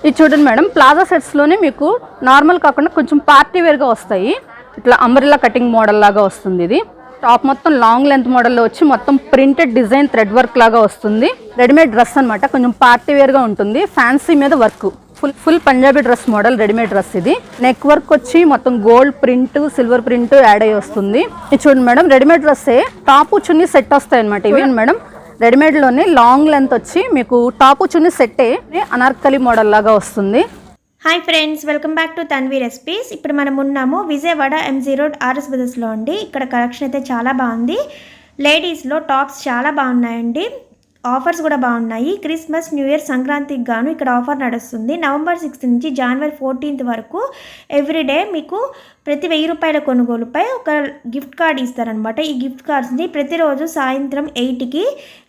ఇది చూడండి madam, plaza సెట్స్లోనే మీకు నార్మల్ కాకుండా కొంచెం పార్టీ వేర్గా వస్తాయి. ఇట్లా అంబ్రెల్లా కటింగ్ మోడల్ లాగా వస్తుంది. ఇది టాప్ మొత్తం లాంగ్ లెంత్ మోడల్లో వచ్చి మొత్తం ప్రింటెడ్ డిజైన్ థ్రెడ్ వర్క్ లాగా వస్తుంది. రెడీమేడ్ డ్రెస్ అనమాట, కొంచెం పార్టీ వేర్గా ఉంటుంది. ఫ్యాన్సీ మీద work, full Punjabi dress model readymade dress. ఇది నెక్ వర్క్ వచ్చి మొత్తం gold print, silver print add అయ్యి వస్తుంది. ఇది చూడండి మేడం, రెడీమేడ్ డ్రెస్సే టాపు చున్నీ సెట్ వస్తాయి అనమాట. ఇవి మేడం రెడీమేడ్లోనే లాంగ్ లెంత్ వచ్చి మీకు టాపు చున్నీ సెట్టే అనార్కలి మోడల్ లాగా వస్తుంది. Hi friends, welcome back to Tanvi recipes. ఇప్పుడు మనం ఉన్నాము విజయవాడ ఎంజీ రోడ్ ఆర్ఎస్ బ్రదర్స్లో అండి. ఇక్కడ కలెక్షన్ అయితే చాలా బాగుంది. లేడీస్లో టాప్స్ చాలా బాగున్నాయండి. ఆఫర్స్ కూడా బాగున్నాయి. క్రిస్మస్, న్యూ ఇయర్, సంక్రాంతికి గాను ఇక్కడ ఆఫర్ నడుస్తుంది. నవంబర్ 6 నుంచి జనవరి 14 వరకు ఎవ్రీడే మీకు ప్రతి 1000 రూపాయల కొనుగోలుపై ఒక గిఫ్ట్ కార్డ్ ఇస్తారనమాట. ఈ గిఫ్ట్ కార్డ్స్ని ప్రతిరోజు సాయంత్రం 8కి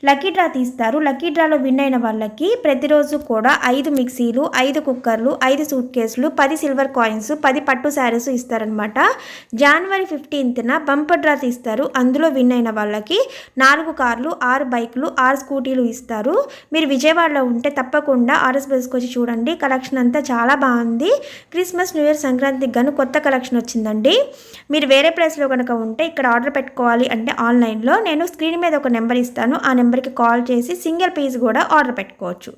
లక్కీ డ్రా తీస్తారు. లక్కీ డ్రాలో విన్ అయిన వాళ్ళకి ప్రతిరోజు కూడా 5 మిక్సీలు, 5 కుక్కర్లు, 5 సూట్ కేసులు, 10 సిల్వర్ కాయిన్స్, 10 పట్టు శారీస్ ఇస్తారనమాట. జనవరి 15న బంపర్ డ్రా తీస్తారు. అందులో విన్ అయిన వాళ్ళకి 4 కార్లు, 6 బైకులు, 6 స్కూటీలు ఇస్తారు. మీరు విజయవాడలో ఉంటే తప్పకుండా ఆర్ఎస్ బ్రదర్స్కి వచ్చి చూడండి. కలెక్షన్ అంతా చాలా బాగుంది. క్రిస్మస్, న్యూ ఇయర్, సంక్రాంతికి గాను కొత్త కలెక్షన్ వచ్చిందండి. మీరు వేరే ప్లేస్లో కనుక ఉంటే ఇక్కడ ఆర్డర్ పెట్టుకోవాలి అంటే ఆన్లైన్లో నేను స్క్రీన్ మీద ఒక నెంబర్ ఇస్తాను. ఆ నెంబర్కి కాల్ చేసి సింగిల్ పీస్ కూడా ఆర్డర్ పెట్టుకోవచ్చు.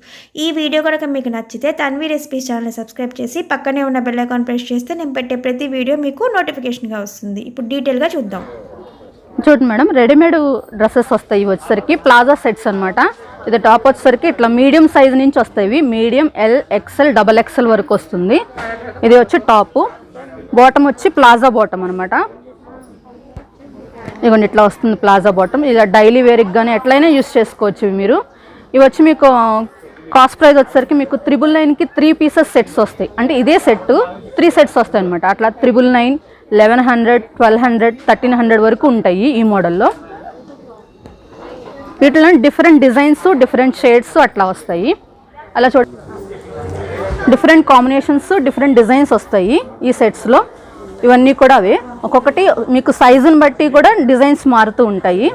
ఈ వీడియో కనుక మీకు నచ్చితే తన్వి రెసిపీస్ ఛానల్ సబ్స్క్రైబ్ చేసి పక్కనే ఉన్న బెల్ ఐకాన్ ప్రెస్ చేస్తే నేను పెట్టే ప్రతి వీడియో మీకు నోటిఫికేషన్గా వస్తుంది. ఇప్పుడు డీటెయిల్గా చూద్దాం. చూడండి మేడం, రెడీమేడ్ డ్రెస్సెస్ వస్తాయి వచ్చేసరికి ప్లాజా సెట్స్ అనమాట. ఇది టాప్ వచ్చేసరికి ఇట్లా మీడియం సైజ్ నుంచి వస్తాయి. Medium, L, XL, double XL వరకు వస్తుంది. ఇది వచ్చి టాపు. బాటమ్ వచ్చి ప్లాజా బాటమ్ అనమాట. ఇదిగోండి ఇట్లా వస్తుంది ప్లాజా బాటమ్. ఇలా డైలీ వేర్కి కానీ ఎట్లయినా యూస్ చేసుకోవచ్చు మీరు. ఇవి వచ్చి మీకు కాస్ట్ ప్రైస్ వచ్చేసరికి మీకు 999కి 3 పీసెస్ సెట్స్ వస్తాయి. అంటే ఇదే సెట్ 3 సెట్స్ వస్తాయి అనమాట. అట్లా 999, 1100, 1200, 1300 వరకు ఉంటాయి ఈ మోడల్లో. వీటిలో డిఫరెంట్ డిజైన్స్, డిఫరెంట్ షేడ్స్ అట్లా వస్తాయి. అలా డిఫరెంట్ కాంబినేషన్స్, డిఫరెంట్ డిజైన్స్ వస్తాయి ఈ సెట్స్లో. ఇవన్నీ కూడా అవే. ఒక్కొక్కటి మీకు సైజుని బట్టి కూడా డిజైన్స్ మారుతూ ఉంటాయి.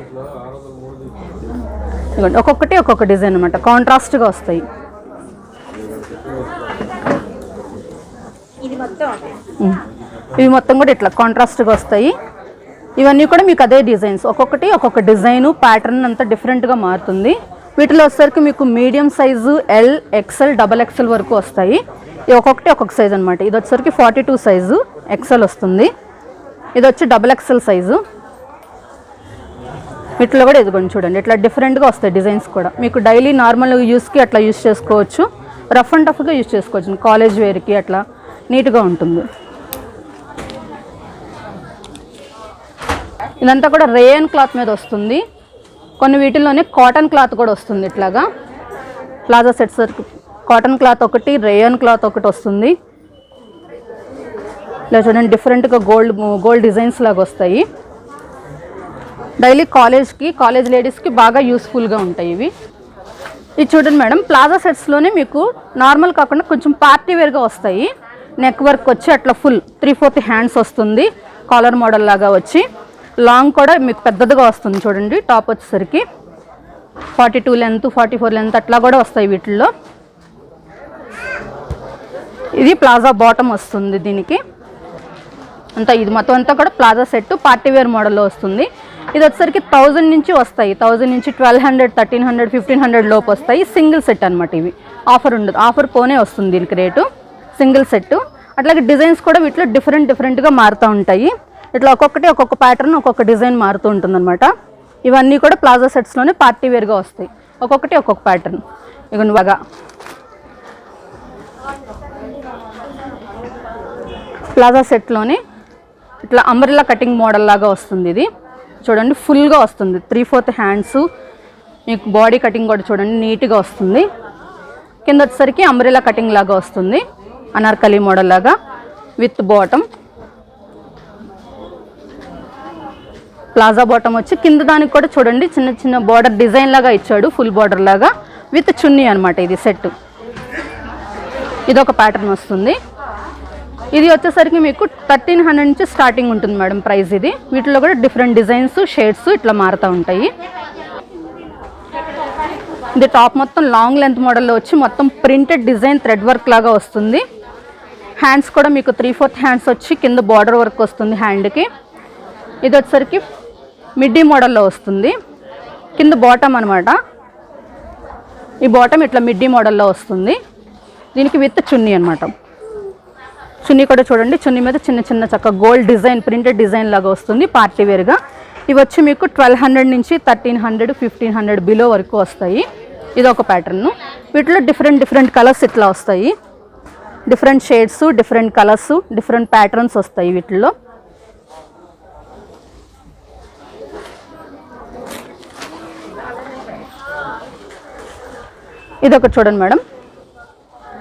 ఒక్కొక్కటి ఒక్కొక్క డిజైన్ అనమాట, కాంట్రాస్ట్గా వస్తాయి. ఇవి మొత్తం కూడా ఇట్లా కాంట్రాస్ట్గా వస్తాయి. ఇవన్నీ కూడా మీకు అదే డిజైన్స్. ఒక్కొక్కటి ఒక్కొక్క డిజైను, ప్యాటర్న్ అంతా డిఫరెంట్గా మారుతుంది. వీటిలో వచ్చేసరికి మీకు medium size, L, XL, double XL వరకు వస్తాయి. ఇది ఒక్కొక్కటి ఒక్కొక్క సైజు అనమాట. ఇది వచ్చేసరికి 42 సైజు ఎక్సెల్ వస్తుంది. ఇది వచ్చి డబల్ ఎక్సెల్ సైజు. వీటిలో కూడా ఇదిగోండి చూడండి, ఇట్లా డిఫరెంట్గా వస్తాయి డిజైన్స్ కూడా. మీకు డైలీ నార్మల్ యూస్కి అట్లా యూస్ చేసుకోవచ్చు. రఫ్ అండ్ టఫ్గా యూస్ చేసుకోవచ్చు. కాలేజ్ వేర్కి అట్లా నీట్గా ఉంటుంది. ఇదంతా కూడా రేయన్ క్లాత్ మీద వస్తుంది. కొన్ని వీటిల్లోనే కాటన్ క్లాత్ కూడా వస్తుంది. ఇట్లాగా ప్లాజా సెట్స్ కాటన్ క్లాత్ ఒకటి, రేయన్ క్లాత్ ఒకటి వస్తుంది. ఇలా చూడండి డిఫరెంట్గా గోల్డ్ డిజైన్స్ లాగా వస్తాయి. డైలీ కాలేజ్ లేడీస్కి బాగా యూస్ఫుల్గా ఉంటాయి ఇవి. ఇది చూడండి మేడం, ప్లాజా సెట్స్లోనే మీకు నార్మల్ కాకుండా కొంచెం పార్టీ వేర్గా వస్తాయి. నెక్ వర్క్ వచ్చి అట్లా ఫుల్ 3/4 హ్యాండ్స్ వస్తుంది. కాలర్ మోడల్ లాగా వచ్చి లాంగ్ కూడా మీకు పెద్దదిగా వస్తుంది. చూడండి టాప్ వచ్చేసరికి 42 లెంత్, 44 లెంత్ అట్లా కూడా వస్తాయి వీటిల్లో. ఇది ప్లాజా బాటమ్ వస్తుంది. దీనికి అంతా ఇది మొత్తం అంతా కూడా ప్లాజా సెట్ పార్టీ వేర్ మోడల్లో వస్తుంది. ఇది వచ్చేసరికి 1000 నుంచి వస్తాయి. 1000 నుంచి 1200, 1300, 1500 లోపు వస్తాయి. సింగిల్ సెట్ అనమాట. ఇవి ఆఫర్ ఉండదు, ఆఫర్ పోనే వస్తుంది దీనికి రేటు. Single set. అట్లాగే డిజైన్స్ కూడా వీటిలో డిఫరెంట్గా మారుతూ ఉంటాయి. ఇట్లా ఒక్కొక్కటి ఒక్కొక్క ప్యాటర్న్, ఒక్కొక్క డిజైన్ మారుతూ ఉంటుందన్నమాట. ఇవన్నీ కూడా ప్లాజా సెట్స్లోనే పార్టీ వేర్గా వస్తాయి. ఒక్కొక్కటి ఒక్కొక్క ప్యాటర్న్. ఇక బాగా ప్లాజా సెట్లోనే ఇట్లా అంబ్రెల్లా కటింగ్ మోడల్ లాగా వస్తుంది. ఇది చూడండి ఫుల్గా వస్తుంది. 3/4 హ్యాండ్స్. మీకు బాడీ కటింగ్ కూడా చూడండి నీట్గా వస్తుంది. కింద వచ్చేసరికి అంబ్రెల్లా కటింగ్ లాగా వస్తుంది. అనార్కలి మోడల్ లాగా విత్ బాటమ్. ప్లాజా బాటమ్ వచ్చి కింద దానికి కూడా చూడండి చిన్న చిన్న బార్డర్ డిజైన్ లాగా ఇచ్చాడు. ఫుల్ బార్డర్ లాగా విత్ చున్నీ అనమాట. ఇది సెట్. ఇదొక ప్యాటర్న్ వస్తుంది. ఇది వచ్చేసరికి మీకు 1300 నుంచి స్టార్టింగ్ ఉంటుంది మేడం ప్రైస్ ఇది. వీటిలో కూడా డిఫరెంట్ డిజైన్స్, షేడ్స్ ఇట్లా మారుతూ ఉంటాయి. ఇది టాప్ మొత్తం లాంగ్ లెంత్ మోడల్లో వచ్చి మొత్తం ప్రింటెడ్ డిజైన్ థ్రెడ్ వర్క్ లాగా వస్తుంది. హ్యాండ్స్ కూడా మీకు 3/4 హ్యాండ్స్ వచ్చి కింద బార్డర్ వర్క్ వస్తుంది హ్యాండ్కి. ఇది వచ్చేసరికి మిడ్డీ మోడల్లో వస్తుంది. కింద బాటమ్ అనమాట. ఈ బాటమ్ ఇట్లా మిడ్డీ మోడల్లో వస్తుంది. దీనికి విత్ చున్నీ అనమాట. చున్నీ కూడా చూడండి, చున్నీ మీద చిన్న చిన్న చక్క గోల్డ్ డిజైన్ ప్రింటెడ్ డిజైన్ లాగా వస్తుంది పార్టీ వేర్గా. ఇవి వచ్చి మీకు 1200 నుంచి 1300 1500 బిలో వరకు వస్తాయి. ఇది ఒక ప్యాటర్న్. వీటిలో డిఫరెంట్ కలర్స్ ఇట్లా వస్తాయి. Different shades, different colours, different patterns వస్తాయి వీటిల్లో. ఇది ఒకటి చూడండి మేడం.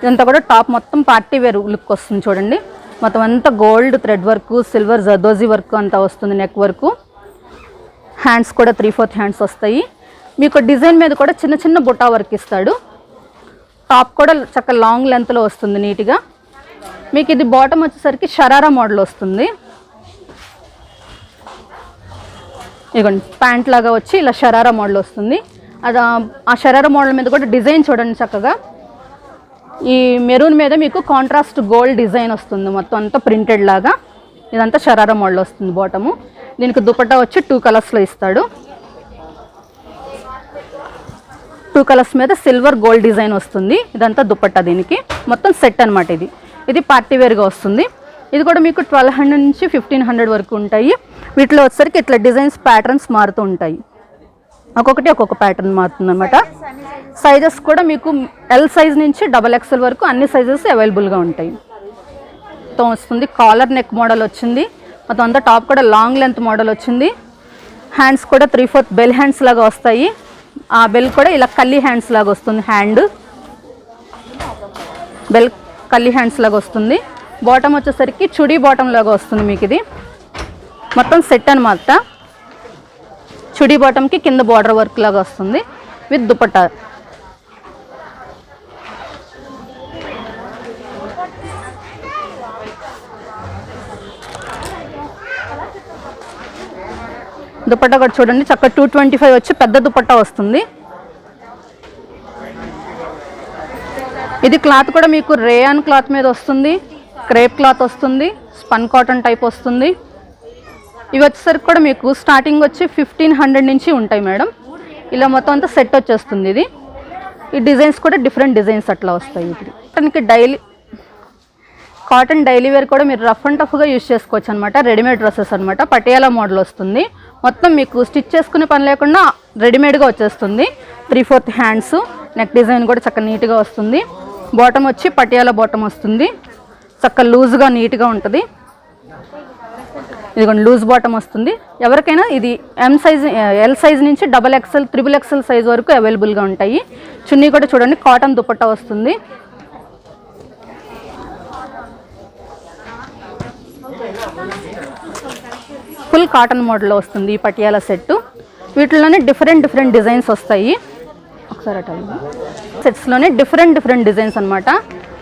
ఇదంతా కూడా టాప్ మొత్తం పార్టీ వేర్ లుక్ వస్తుంది చూడండి. మొత్తం అంతా gold thread work, silver zardozi work అంతా వస్తుంది. నెక్ వర్క్, హ్యాండ్స్ కూడా 3/4 హ్యాండ్స్ వస్తాయి. మీకు డిజైన్ మీద కూడా చిన్న చిన్న బుటా వర్క్ ఇస్తాడు. టాప్ కూడా చక్క లాంగ్ లెంత్లో వస్తుంది నీట్గా. మీకు ఇది బాటమ్ వచ్చేసరికి షరారా మోడల్ వస్తుంది. ఇదిగోండి ప్యాంట్ లాగా వచ్చి ఇలా షరారా మోడల్ వస్తుంది. అది ఆ షరారా మోడల్ మీద కూడా డిజైన్ చూడండి చక్కగా. ఈ మెరూన్ మీద మీకు కాంట్రాస్ట్ గోల్డ్ డిజైన్ వస్తుంది. మొత్తం అంతా ప్రింటెడ్ లాగా. ఇదంతా షరారా మోడల్ వస్తుంది బాటము. దీనికి దుపట్టా వచ్చి 2 కలర్స్లో ఇస్తాడు. 2 కలర్స్ మీద సిల్వర్ గోల్డ్ డిజైన్ వస్తుంది. ఇదంతా దుపట్టా. దీనికి మొత్తం సెట్ అనమాట. ఇది పార్టీ వేర్గా వస్తుంది. ఇది కూడా మీకు 1200 నుంచి 1500 వరకు ఉంటాయి. వీటిలో వచ్చేసరికి ఇట్లా డిజైన్స్ ప్యాటర్న్స్ మారుతూ ఉంటాయి. ఒక్కొక్కటి ఒక్కొక్క ప్యాటర్న్ మారుతుంది అనమాట. సైజెస్ కూడా మీకు ఎల్ సైజ్ నుంచి XXL వరకు అన్ని సైజెస్ అవైలబుల్గా ఉంటాయి. మొత్తం వస్తుంది. కాలర్ నెక్ మోడల్ వచ్చింది. మొత్తం అంతా టాప్ కూడా లాంగ్ లెంత్ మోడల్ వచ్చింది. హ్యాండ్స్ కూడా 3/4 బెల్ హ్యాండ్స్ లాగా వస్తాయి. ఆ బెల్ కూడా ఇలా కల్లీ హ్యాండ్స్ లాగా వస్తుంది. హ్యాండ్ బెల్ కల్లీ హ్యాండ్స్ లాగా వస్తుంది. బాటమ్ వచ్చేసరికి చుడీ బాటమ్ లాగా వస్తుంది మీకు. ఇది మొత్తం సెట్ అనమాట. చుడీ బాటమ్కి కింద బార్డర్ వర్క్ లాగా వస్తుంది విత్ దుపట్టా. దుపట్టా కూడా చూడండి చక్క 225 వచ్చి పెద్ద దుపట్టా వస్తుంది. ఇది క్లాత్ కూడా మీకు రేయాన్ క్లాత్ మీద వస్తుంది. క్రేప్ క్లాత్ వస్తుంది. స్పన్ కాటన్ టైప్ వస్తుంది. ఇవి వచ్చేసరికి కూడా మీకు స్టార్టింగ్ వచ్చి 1500 నుంచి ఉంటాయి మేడం. ఇలా మొత్తం అంతా సెట్ వచ్చేస్తుంది. ఈ డిజైన్స్ కూడా డిఫరెంట్ డిజైన్స్ అట్లా వస్తాయి. ఇప్పుడు కాటన్ డైలీ వేర్ కూడా మీరు రఫ్ అండ్ టఫ్గా యూజ్ చేసుకోవచ్చు అనమాట. రెడీమేడ్ డ్రెస్సెస్ అనమాట. పటియాలా మోడల్ వస్తుంది. మొత్తం మీకు స్టిచ్ చేసుకునే పని లేకుండా రెడీమేడ్గా వచ్చేస్తుంది. 3/4 హ్యాండ్స్, నెక్ డిజైన్ కూడా చక్కగా నీట్గా వస్తుంది. బాటమ్ వచ్చి పటియాలా బాటమ్ వస్తుంది. చక్కగా లూజ్గా నీట్గా ఉంటుంది. ఇదిగోండి లూజ్ బాటమ్ వస్తుంది. ఎవరికైనా ఇది ఎల్ సైజ్ నుంచి XXL, XXL సైజ్ వరకు అవైలబుల్గా ఉంటాయి. చున్నీ కూడా చూడండి కాటన్ దుపట్టా వస్తుంది. ఫుల్ కాటన్ మోడల్లో వస్తుంది ఈ పటియాలా సెట్. వీటిలోనే డిఫరెంట్ డిజైన్స్ వస్తాయి. ఒకసారి అట సెట్స్లోనే డిఫరెంట్ డిజైన్స్ అనమాట.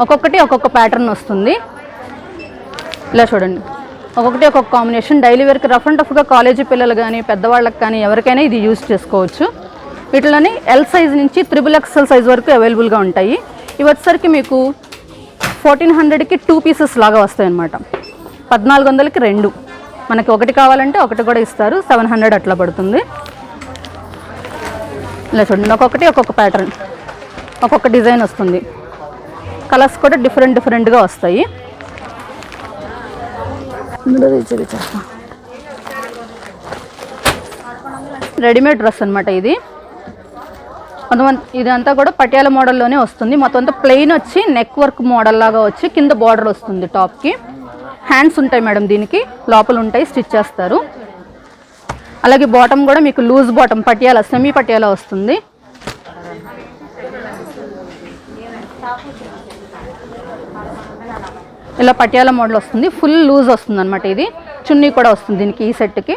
ఒక్కొక్కటి ఒక్కొక్క ప్యాటర్న్ వస్తుంది. ఇలా చూడండి ఒక్కొక్కటి ఒక్కొక్క కాంబినేషన్. డైలీ వేర్కి రఫ్ అండ్ టఫ్గా కాలేజీ పిల్లలు కానీ పెద్దవాళ్ళకి కానీ ఎవరికైనా ఇది యూజ్ చేసుకోవచ్చు. వీటిలోని ఎల్ సైజ్ నుంచి XXL సైజ్ వరకు అవైలబుల్గా ఉంటాయి. ఇవి వచ్చేసరికి మీకు 1400కి 2 పీసెస్ లాగా వస్తాయి అన్నమాట. 1400కి 2. మనకి ఒకటి కావాలంటే ఒకటి కూడా ఇస్తారు. 700 అట్లా పడుతుంది. ఇలా చూడండి ఒక్కొక్కటి ఒక్కొక్క ప్యాటర్న్, ఒక్కొక్క డిజైన్ వస్తుంది. కలర్స్ కూడా డిఫరెంట్గా వస్తాయి. రెడీమేడ్ డ్రెస్ అనమాట ఇది. ఇదంతా కూడా పటియాలా మోడల్లోనే వస్తుంది. మొత్తం అంతా ప్లెయిన్ వచ్చి నెక్ వర్క్ మోడల్ లాగా వచ్చి కింద బార్డర్ వస్తుంది. టాప్కి హ్యాండ్స్ ఉంటాయి మేడం. దీనికి లోపల ఉంటాయి, స్టిచ్ చేస్తారు. అలాగే బాటమ్ కూడా మీకు loose bottom Patiala, semi Patiala వస్తుంది. ఇలా పటియాలా మోడల్ వస్తుంది. ఫుల్ లూజ్ వస్తుంది అనమాట. ఇది చున్నీ కూడా వస్తుంది దీనికి. ఈ సెట్కి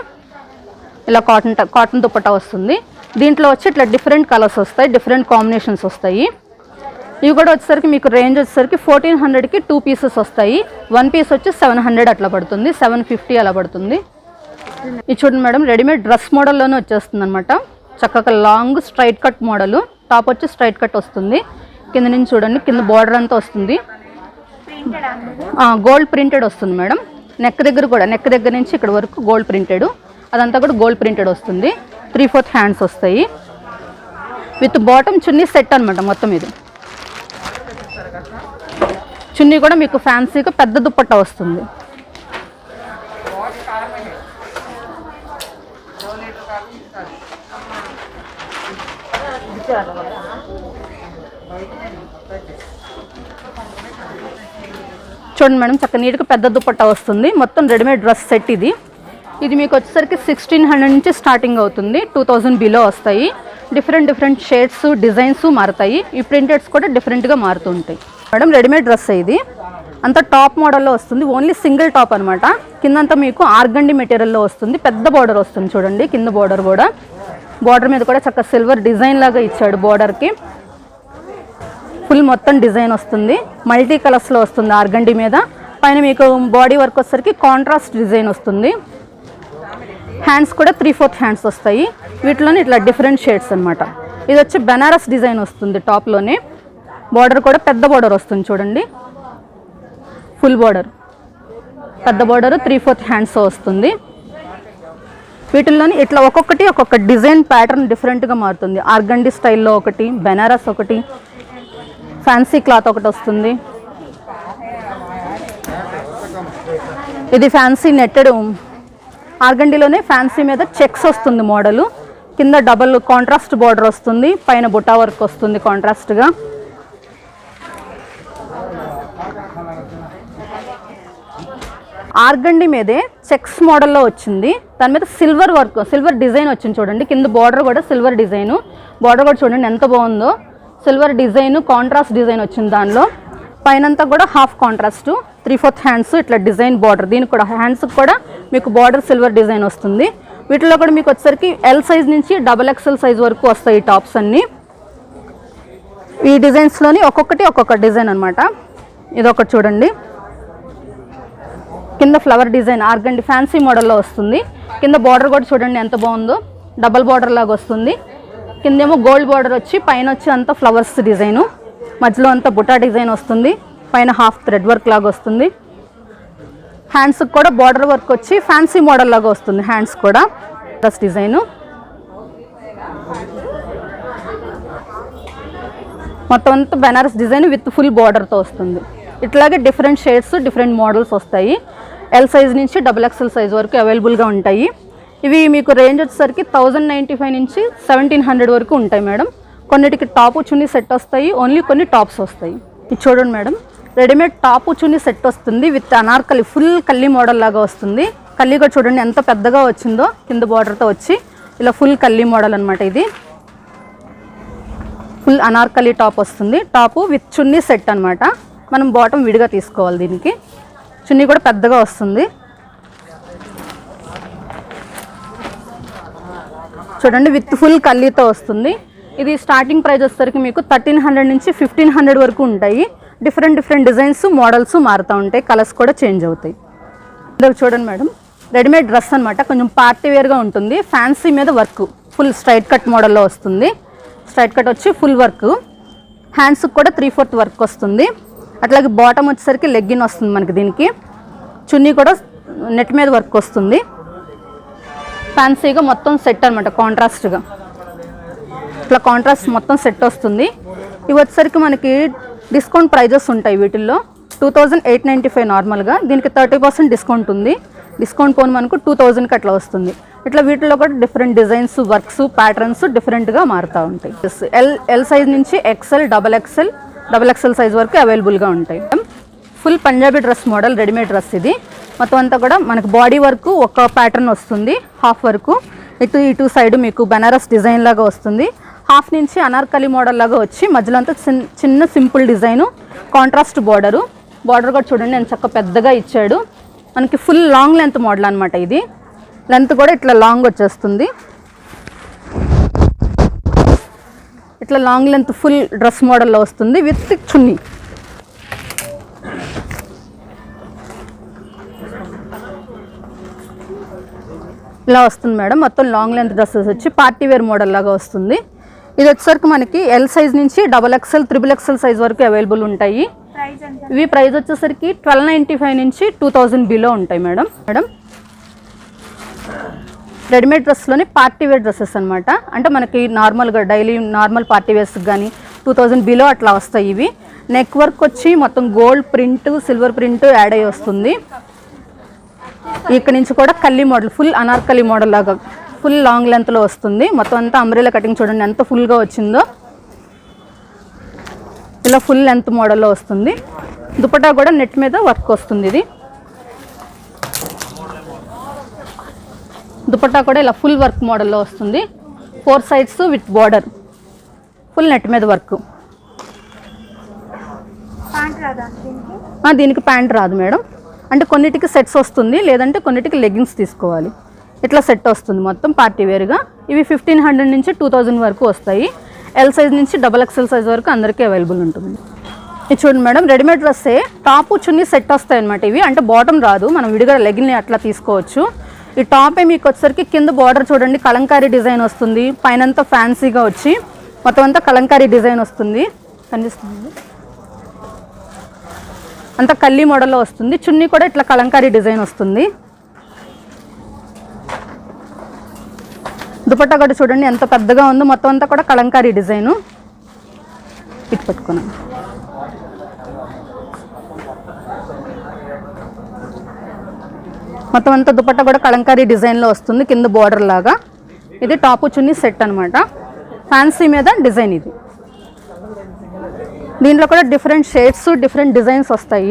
ఇలా కాటన్ దుపట్టా వస్తుంది. దీంట్లో వచ్చి ఇట్లా డిఫరెంట్ కలర్స్ వస్తాయి, డిఫరెంట్ కాంబినేషన్స్ వస్తాయి. ఇవి కూడా వచ్చేసరికి మీకు రేంజ్ వచ్చేసరికి 1400కి 2 పీసెస్ వస్తాయి. 1 పీస్ వచ్చి 700 అట్లా పడుతుంది, 750 అలా పడుతుంది. ఇది చూడండి మేడం రెడీమేడ్ డ్రెస్ మోడల్లోనే వచ్చేస్తుంది అనమాట. చక్కగా long straight cut model. Top వచ్చి స్ట్రైట్ కట్ వస్తుంది. కింద నుంచి చూడండి, కింద బార్డర్ అంతా వస్తుంది, గోల్డ్ ప్రింటెడ్ వస్తుంది మేడం. నెక్ దగ్గర కూడా, నెక్ దగ్గర నుంచి ఇక్కడ వరకు గోల్డ్ ప్రింటెడ్, అదంతా కూడా గోల్డ్ ప్రింటెడ్ వస్తుంది. 3/4 హ్యాండ్స్ వస్తాయి విత్ బాటమ్ చున్నీ సెట్ అనమాట మొత్తం. ఇది చున్నీ కూడా మీకు ఫ్యాన్సీగా పెద్ద దుప్పట్టా వస్తుంది. చూడండి మేడం, చక్క నీట్గా పెద్ద దుప్పట్టా వస్తుంది. మొత్తం రెడీమేడ్ డ్రెస్ సెట్ ఇది. ఇది మీకు వచ్చేసరికి 1600 నుంచి స్టార్టింగ్ అవుతుంది. 2000 బిలో వస్తాయి. డిఫరెంట్ షేడ్స్, డిజైన్స్ మారుతాయి. ఈ ప్రింటెడ్స్ కూడా డిఫరెంట్గా మారుతుంటాయి మేడం. రెడీమేడ్ డ్రెస్ ఇది, అంతా టాప్ మోడల్లో వస్తుంది. ఓన్లీ సింగిల్ టాప్ అనమాట. కిందంతా మీకు ఆర్గండి మెటీరియల్లో వస్తుంది. పెద్ద బార్డర్ వస్తుంది చూడండి. కింద బార్డర్ కూడా, బార్డర్ మీద కూడా చక్క సిల్వర్ డిజైన్ లాగా ఇచ్చాడు బార్డర్కి. ఫుల్ మొత్తం డిజైన్ వస్తుంది. మల్టీ కలర్స్లో వస్తుంది ఆర్గండి మీద. పైన మీకు బాడీ వర్క్ వచ్చేసరికి కాంట్రాస్ట్ డిజైన్ వస్తుంది. హ్యాండ్స్ కూడా 3/4 హ్యాండ్స్ వస్తాయి. వీటిలోనే ఇట్లా డిఫరెంట్ షేడ్స్ అనమాట. ఇది వచ్చి బెనారస్ డిజైన్ వస్తుంది. టాప్లోనే బార్డర్ కూడా పెద్ద బార్డర్ వస్తుంది చూడండి. ఫుల్ బార్డర్, పెద్ద బార్డర్, 3/4 హ్యాండ్స్ వస్తుంది. వీటిల్లోని ఇట్లా ఒక్కొక్కటి ఒక్కొక్క డిజైన్ ప్యాటర్న్ డిఫరెంట్గా మారుతుంది. ఆర్గండి స్టైల్లో ఒకటి, బెనారస్ ఒకటి, ఫ్యాన్సీ క్లాత్ ఒకటి వస్తుంది. ఇది ఫ్యాన్సీ నెట్టెడ్ ఆర్గండిలోనే ఫ్యాన్సీ మీద చెక్స్ వస్తుంది మోడలు. కింద డబల్ కాంట్రాస్ట్ బార్డర్ వస్తుంది, పైన బుట్టా వర్క్ వస్తుంది కాంట్రాస్ట్గా. ఆర్గండి మీదే చెక్స్ మోడల్లో వచ్చింది. దాని మీద సిల్వర్ వర్క్, సిల్వర్ డిజైన్ వచ్చింది చూడండి. కింద బార్డర్ కూడా సిల్వర్ డిజైను. బార్డర్ కూడా చూడండి ఎంత బాగుందో. సిల్వర్ డిజైన్, కాంట్రాస్ట్ డిజైన్ వచ్చింది దానిలో. పైనంతా కూడా హాఫ్ కాంట్రాస్ట్, 3/4 హ్యాండ్స్ ఇట్లా డిజైన్ బార్డర్. దీనికి కూడా హ్యాండ్స్కి కూడా మీకు బార్డర్ సిల్వర్ డిజైన్ వస్తుంది. వీటిలో కూడా మీకు వచ్చేసరికి ఎల్ సైజ్ నుంచి XXL సైజ్ వరకు వస్తాయి ఈ టాప్స్ అన్నీ. ఈ డిజైన్స్లోని ఒక్కొక్కటి ఒక్కొక్క డిజైన్ అనమాట. ఇదొకటి చూడండి, కింద ఫ్లవర్ డిజైన్ ఆర్గండి ఫ్యాన్సీ మోడల్లో వస్తుంది. కింద బార్డర్ కూడా చూడండి ఎంత బాగుందో, డబల్ బార్డర్ లాగా వస్తుంది. కిందేమో గోల్డ్ బార్డర్ వచ్చి, పైన వచ్చి అంతా ఫ్లవర్స్ డిజైను, మధ్యలో అంతా బుటా డిజైన్ వస్తుంది. పైన హాఫ్ థ్రెడ్ వర్క్ లాగా వస్తుంది. హ్యాండ్స్కి కూడా బార్డర్ వర్క్ వచ్చి ఫ్యాన్సీ మోడల్ లాగా వస్తుంది. హ్యాండ్స్ కూడా ప్లస్ డిజైను. మొత్తం అంతా బెనారస్ డిజైన్ విత్ ఫుల్ బార్డర్తో వస్తుంది. ఇట్లాగే డిఫరెంట్ షేడ్స్, డిఫరెంట్ మోడల్స్ వస్తాయి. ఎల్ సైజ్ నుంచి XXL సైజ్ వరకు అవైలబుల్గా ఉంటాయి. ఇవి మీకు రేంజ్ వచ్చేసరికి 1095 నుంచి 1700 వరకు ఉంటాయి మేడం. కొన్నిటికి టాపు చున్నీ సెట్ వస్తాయి, ఓన్లీ కొన్ని టాప్స్ వస్తాయి. ఇది చూడండి మేడం, రెడీమేడ్ టాపు చున్నీ సెట్ వస్తుంది విత్ అనార్కలి, ఫుల్ కల్లీ మోడల్ లాగా వస్తుంది. కల్లీ కూడా చూడండి ఎంత పెద్దగా వచ్చిందో, కింద బార్డర్తో వచ్చి ఇలా ఫుల్ కల్లీ మోడల్ అనమాట. ఇది ఫుల్ అనార్కలి టాప్ వస్తుంది. టాపు విత్ చున్నీ సెట్ అనమాట. మనం బాటమ్ విడిగా తీసుకోవాలి. దీనికి చున్నీ కూడా పెద్దగా వస్తుంది చూడండి, విత్ ఫుల్ కల్లీతో వస్తుంది. ఇది స్టార్టింగ్ ప్రైస్ వచ్చేసరికి మీకు 1300 నుంచి 1500 వరకు ఉంటాయి. డిఫరెంట్ డిజైన్స్, మోడల్స్ మారుతూ ఉంటాయి. కలర్స్ కూడా చేంజ్ అవుతాయి. ఇది చూడండి మేడం, రెడీమేడ్ డ్రెస్ అనమాట. కొంచెం పార్టీ వేర్గా ఉంటుంది. ఫ్యాన్సీ మీద వర్క్, ఫుల్ స్ట్రైట్ కట్ మోడల్లో వస్తుంది. స్ట్రైట్ కట్ వచ్చి ఫుల్ వర్క్. హ్యాండ్స్కి కూడా 3/4 వర్క్ వస్తుంది. అట్లాగే బాటమ్ వచ్చేసరికి లెగ్గిన్ వస్తుంది మనకి. దీనికి చున్నీ కూడా నెట్ మీద వర్క్ వస్తుంది. ఫ్యాన్సీగా మొత్తం సెట్ అనమాట, కాంట్రాస్ట్గా ఇట్లా కాంట్రాస్ట్ మొత్తం సెట్ వస్తుంది. ఇవి వచ్చేసరికి మనకి డిస్కౌంట్ ప్రైజెస్ ఉంటాయి. వీటిల్లో 2895 నార్మల్గా, దీనికి 30% డిస్కౌంట్ ఉంది. డిస్కౌంట్ పోను మనకు 2000కి అట్లా వస్తుంది. ఇట్లా వీటిల్లో కూడా డిఫరెంట్ డిజైన్స్, వర్క్స్, ప్యాటర్న్స్ డిఫరెంట్గా మారుతూ ఉంటాయి. ఎల్ సైజ్ నుంచి XL, XXL సైజ్ వరకు అవైలబుల్గా ఉంటాయి. Full Punjabi dress model readymade dress ఇది. మొత్తం అంతా కూడా మనకు బాడీ వరకు ఒక ప్యాటర్న్ వస్తుంది, హాఫ్ వరకు. ఇటు సైడ్ మీకు బెనారస్ డిజైన్ లాగా వస్తుంది. హాఫ్ నుంచి అనార్కలి మోడల్ లాగా వచ్చి మధ్యలో అంతా చిన్న సింపుల్ డిజైను, కాంట్రాస్ట్ బార్డర్ కూడా చూడండి ఎంత చక్క పెద్దగా ఇచ్చాడు. మనకి ఫుల్ లాంగ్ లెంత్ మోడల్ అనమాట. ఇది లెంత్ కూడా ఇట్లా లాంగ్ వచ్చేస్తుంది. ఇట్లా లాంగ్ లెంత్ ఫుల్ డ్రెస్ మోడల్లో వస్తుంది విత్ చున్నీ. ఇలా వస్తుంది మేడం. మొత్తం లాంగ్ లెంత్ డ్రెస్సెస్ వచ్చి పార్టీ వేర్ మోడల్ లాగా వస్తుంది. ఇది వచ్చేసరికి మనకి ఎల్ సైజ్ నుంచి XXL, XXL సైజ్ వరకు అవైలబుల్ ఉంటాయి. ఇవి ప్రైస్ వచ్చేసరికి 1295 నుంచి 2000 బిలో ఉంటాయి మేడం. రెడీమేడ్ డ్రెస్లోనే పార్టీ వేర్ డ్రెస్సెస్ అనమాట. అంటే మనకి నార్మల్గా డైలీ నార్మల్ పార్టీ వేర్స్కి కానీ 2000 బిలో అట్లా వస్తాయి. ఇవి నెక్ వర్క్ వచ్చి మొత్తం gold print, silver print add అయ్యి వస్తుంది. ఇక్కడ నుంచి కూడా కల్లీ మోడల్, ఫుల్ అనార్కలి మోడల్ లాగా ఫుల్ లాంగ్ లెంత్లో వస్తుంది. మొత్తం అంతా అంబ్రెలా కటింగ్ చూడండి ఎంత ఫుల్గా వచ్చిందో. ఇలా ఫుల్ లెంత్ మోడల్లో వస్తుంది. దుపట్టా కూడా నెట్ మీద వర్క్ వస్తుంది. ఇది దుపట్టా కూడా ఇలా ఫుల్ వర్క్ మోడల్లో వస్తుంది. 4 sides with border, full net మీద వర్క్. దీనికి ప్యాంట్ రాదు మేడం. అంటే కొన్నిటికి సెట్స్ వస్తుంది, లేదంటే కొన్నిటికి లెగ్గింగ్స్ తీసుకోవాలి. ఇట్లా సెట్ వస్తుంది మొత్తం పార్టీ వేర్గా. ఇవి 1500 నుంచి 2000 వరకు వస్తాయి. ఎల్ సైజ్ నుంచి XXL సైజ్ వరకు అందరికీ అవైలబుల్ ఉంటుంది. ఇది చూడండి మేడం, రెడీమేడ్ డ్రెస్సే టాపు చున్నీ సెట్ వస్తాయి అనమాట. ఇవి అంటే బాటమ్ రాదు, మనం విడిగా లెగిన్ అట్లా తీసుకోవచ్చు. ఈ టాపే మీకు వచ్చేసరికి కింద బార్డర్ చూడండి కలంకారీ డిజైన్ వస్తుంది. పైనంతా ఫ్యాన్సీగా వచ్చి మొత్తం అంతా కలంకారీ డిజైన్ వస్తుంది. కనిపిస్తుంది అంతా కల్లీ మోడల్లో వస్తుంది. చున్నీ కూడా ఇట్లా కలంకారీ డిజైన్ వస్తుంది. దుపట్టా కూడా చూడండి ఎంత పెద్దగా ఉందో, మొత్తం అంతా కూడా కలంకారీ డిజైను. ఇటు పట్టుకున్నాను. మొత్తం అంతా దుపట్టా కూడా కలంకారీ డిజైన్లో వస్తుంది, కింద బార్డర్ లాగా. ఇది టాపు చున్నీ సెట్ అనమాట. ఫ్యాన్సీ మీద డిజైన్ ఇది. దీంట్లో కూడా డిఫరెంట్ షేడ్స్, డిఫరెంట్ డిజైన్స్ వస్తాయి.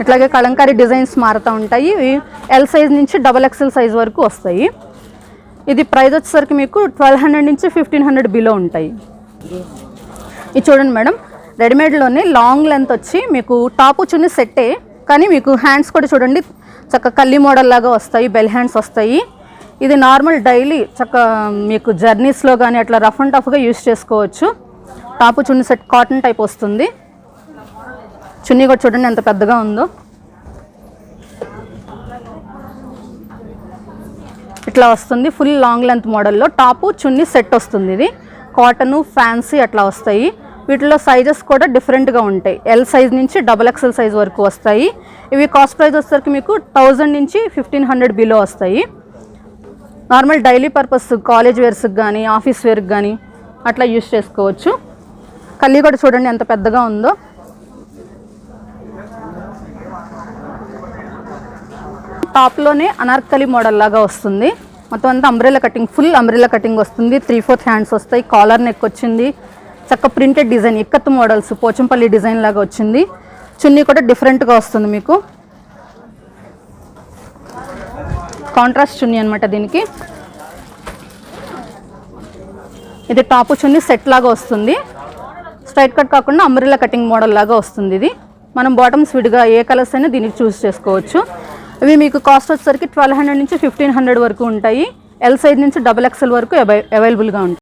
ఇట్లాగే కలంకారీ డిజైన్స్ మారుతూ ఉంటాయి. ఎల్ సైజ్ నుంచి XXL సైజ్ వరకు వస్తాయి. ఇది ప్రైస్ వచ్చేసరికి మీకు 1200 నుంచి 1500 బిలో ఉంటాయి. ఇది చూడండి మేడం, రెడీమేడ్లోనే లాంగ్ లెంత్ వచ్చి మీకు టాపు చున్నీ సెట్టే, కానీ మీకు హ్యాండ్స్ కూడా చూడండి చక్క కల్లీ మోడల్ లాగా వస్తాయి, బెల్ హ్యాండ్స్ వస్తాయి. ఇది నార్మల్ డైలీ చక్క మీకు జర్నీస్లో కానీ అట్లా రఫ్ అండ్ టఫ్గా యూజ్ చేసుకోవచ్చు. టాపు చున్నీ సెట్ కాటన్ టైప్ వస్తుంది. చున్నీ కూడా చూడండి ఎంత పెద్దగా ఉందో. ఇట్లా వస్తుంది ఫుల్ లాంగ్ లెంత్ మోడల్లో టాపు చున్నీ సెట్ వస్తుంది. ఇది కాటను, ఫ్యాన్సీ అట్లా వస్తాయి. వీటిలో సైజెస్ కూడా డిఫరెంట్గా ఉంటాయి. ఎల్ సైజ్ నుంచి XXL సైజ్ వరకు వస్తాయి. ఇవి కాస్ట్ ప్రైస్ వచ్చేసరికి మీకు 1000 నుంచి 1500 బిలో వస్తాయి. నార్మల్ డైలీ పర్పస్ కాలేజ్ వేర్స్కి కానీ ఆఫీస్ వేర్కి కానీ అట్లా యూజ్ చేసుకోవచ్చు. కల్లీ కూడా చూడండి ఎంత పెద్దగా ఉందో. టాప్లోనే అనార్కలి మోడల్ లాగా వస్తుంది. మొత్తం అంతా umbrella cutting, full umbrella cutting వస్తుంది. 3/4 హ్యాండ్స్ వస్తాయి. కాలర్ నెక్ వచ్చింది. చక్క printed design, ikat models, Pochampally design లాగా వచ్చింది. చున్నీ కూడా డిఫరెంట్గా వస్తుంది మీకు. కాంట్రాస్ట్ చున్నీ అనమాట దీనికి. ఇది టాపు చున్నీ సెట్ లాగా వస్తుంది. స్ట్రైట్ కట్ కాకుండా అంబ్రెలా కటింగ్ మోడల్ లాగా వస్తుంది. ఇది మనం బాటమ్స్ విడిగా ఏ కలర్స్ అయినా దీనికి చూస్ చేసుకోవచ్చు. ఇవి మీకు కాస్ట్ వచ్చేసరికి 1200 నుంచి 1500 వరకు ఉంటాయి. ఎల్ సైజ్ నుంచి XXL వరకు అవైలబుల్గా ఉంటాయి.